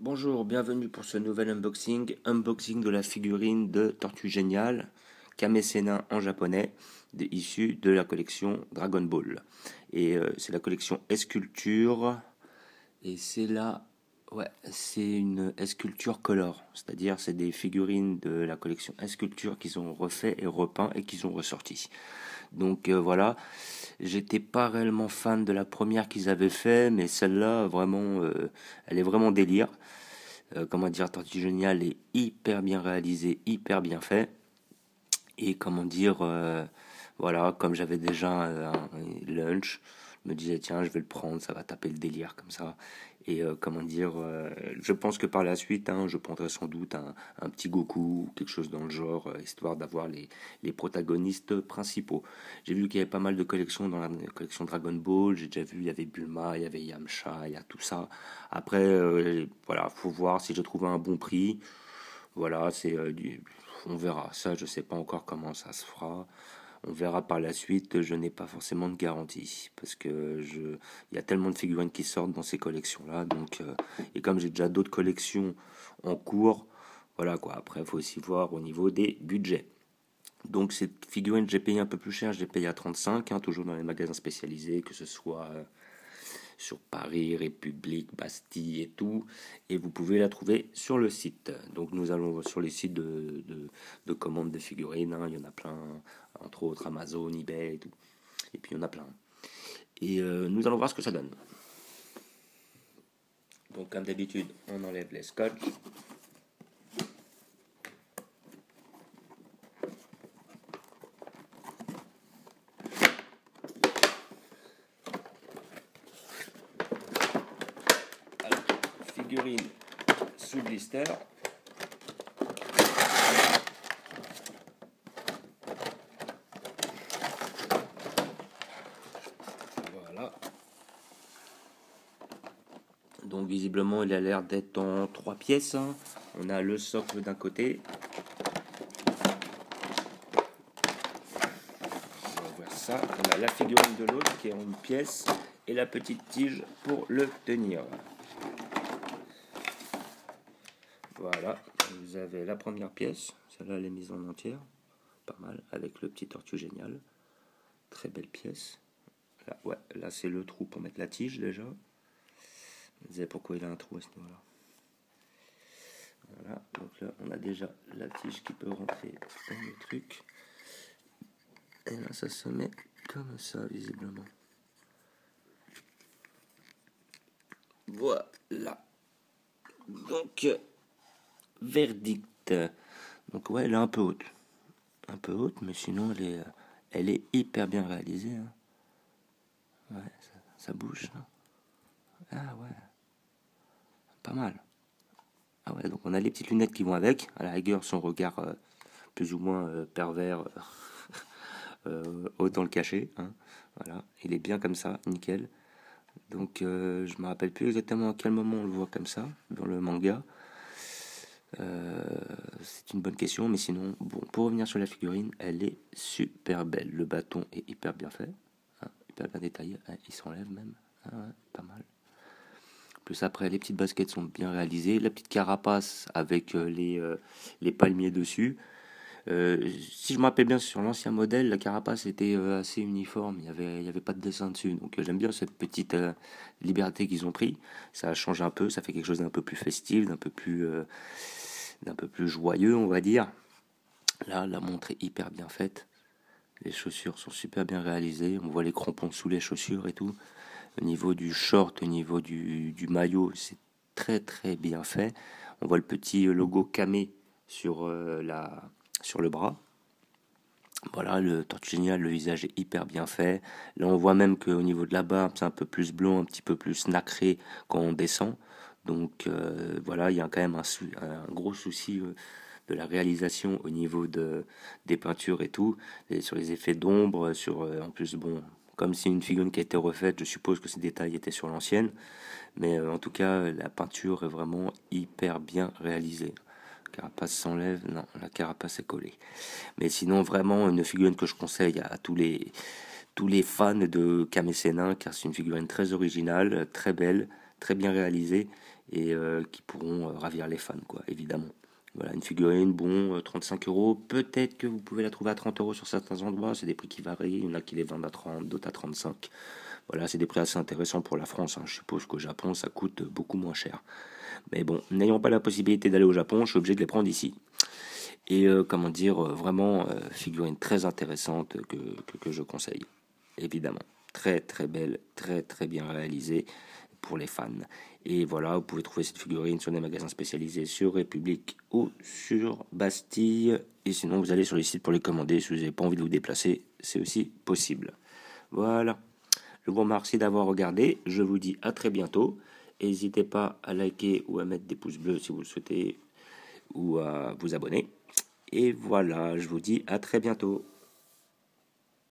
Bonjour, bienvenue pour ce nouvel unboxing de la figurine de Tortue Géniale, Kame Sennin en japonais, issue de la collection Dragon Ball. Et c'est la collection Esculture, et c'est une Esculture Color, c'est-à-dire c'est des figurines de la collection Esculture qu'ils ont refait et repeint et qu'ils ont ressorti. Donc voilà, j'étais pas réellement fan de la première qu'ils avaient fait, mais celle-là vraiment, elle est vraiment délire. Comment dire, Tortue Géniale est hyper bien réalisé, hyper bien fait. Et comment dire, voilà, comme j'avais déjà un lunch, je me disais tiens, je vais le prendre, ça va taper le délire comme ça. Et comment dire, je pense que par la suite, je prendrai sans doute un petit Goku ou quelque chose dans le genre, histoire d'avoir les protagonistes principaux. J'ai vu qu'il y avait pas mal de collections dans la collection Dragon Ball, j'ai déjà vu, il y avait Bulma, il y avait Yamcha, il y a tout ça. Après, voilà, faut voir si j'ai trouvé un bon prix. Voilà, on verra. Ça, je sais pas encore comment ça se fera. On verra par la suite. Je n'ai pas forcément de garantie parce que il y a tellement de figurines qui sortent dans ces collections-là. Donc, et comme j'ai déjà d'autres collections en cours, voilà quoi. Après, il faut aussi voir au niveau des budgets. Donc, cette figurine, j'ai payé un peu plus cher. J'ai payé à 35, toujours dans les magasins spécialisés, que ce soit sur Paris, République, Bastille et tout. Et vous pouvez la trouver sur le site. Donc nous allons sur les sites de commandes de figurines. Il y en a plein, entre autres Amazon, eBay et tout. Et puis il y en a plein. Et nous allons voir ce que ça donne. Donc comme d'habitude, on enlève les scotch. Alors, figurine sous blister. Voilà. Donc visiblement il a l'air d'être en 3 pièces. On a le socle d'un côté. On va voir ça. On a la figurine de l'autre qui est en une pièce et la petite tige pour le tenir. Voilà, vous avez la première pièce, celle-là elle est mise en entière, pas mal, avec le petit Tortue Génial, très belle pièce. Là, ouais, là c'est le trou pour mettre la tige déjà. Vous savez pourquoi il a un trou à ce niveau-là. Voilà, donc là on a déjà la tige qui peut rentrer dans le truc. Et là ça se met comme ça visiblement. Voilà. Donc, verdict. Donc ouais, elle est un peu haute. Un peu haute, mais sinon elle est hyper bien réalisée. Ouais, ça bouge. Ah ouais, pas mal. Ah ouais, donc on a les petites lunettes qui vont avec. À la rigueur, son regard plus ou moins pervers, autant le cacher. Voilà, il est bien comme ça, nickel. Donc je me rappelle plus exactement à quel moment on le voit comme ça dans le manga. C'est une bonne question, mais sinon, bon, pour revenir sur la figurine, elle est super belle. Le bâton est hyper bien fait, hyper bien détaillé. Il s'enlève même, ouais, pas mal. Plus après, les petites baskets sont bien réalisées. La petite carapace avec les palmiers dessus. Si je me rappelle bien, sur l'ancien modèle, la carapace était assez uniforme. Il y avait pas de dessin dessus. Donc j'aime bien cette petite liberté qu'ils ont pris. Ça change un peu, ça fait quelque chose d'un peu plus festif, d'un peu plus joyeux, on va dire. Là, la montre est hyper bien faite. Les chaussures sont super bien réalisées. On voit les crampons sous les chaussures et tout. Au niveau du short, au niveau du maillot, c'est très très bien fait. On voit le petit logo Kame sur, sur le bras. Voilà, le Tortue Génial, le visage est hyper bien fait. Là, on voit même qu'au niveau de la barbe, c'est un peu plus blond, un petit peu plus nacré quand on descend. Donc voilà, il y a quand même un gros souci de la réalisation au niveau des peintures et tout, et sur les effets d'ombre, en plus, bon, comme c'est une figurine qui a été refaite, je suppose que ces détails étaient sur l'ancienne, mais en tout cas, la peinture est vraiment hyper bien réalisée. La carapace s'enlève, non, la carapace est collée. Mais sinon, vraiment, une figurine que je conseille à tous les fans de Kame Sennin, car c'est une figurine très originale, très belle, très bien réalisées et qui pourront ravir les fans, quoi, évidemment. Voilà, une figurine, bon, 35 euros. Peut-être que vous pouvez la trouver à 30 euros sur certains endroits. C'est des prix qui varient. Il y en a qui les vendent à 30, d'autres à 35. Voilà, c'est des prix assez intéressants pour la France, hein. Je suppose qu'au Japon, ça coûte beaucoup moins cher. Mais bon, n'ayant pas la possibilité d'aller au Japon, je suis obligé de les prendre ici. Et comment dire, vraiment, figurine très intéressante que je conseille, évidemment. Très très belle, très très bien réalisée pour les fans. Et voilà, vous pouvez trouver cette figurine sur des magasins spécialisés sur République ou sur Bastille. Et sinon, vous allez sur les sites pour les commander. Si vous n'avez pas envie de vous déplacer, c'est aussi possible. Voilà. Je vous remercie d'avoir regardé. Je vous dis à très bientôt. N'hésitez pas à liker ou à mettre des pouces bleus si vous le souhaitez ou à vous abonner. Et voilà, je vous dis à très bientôt.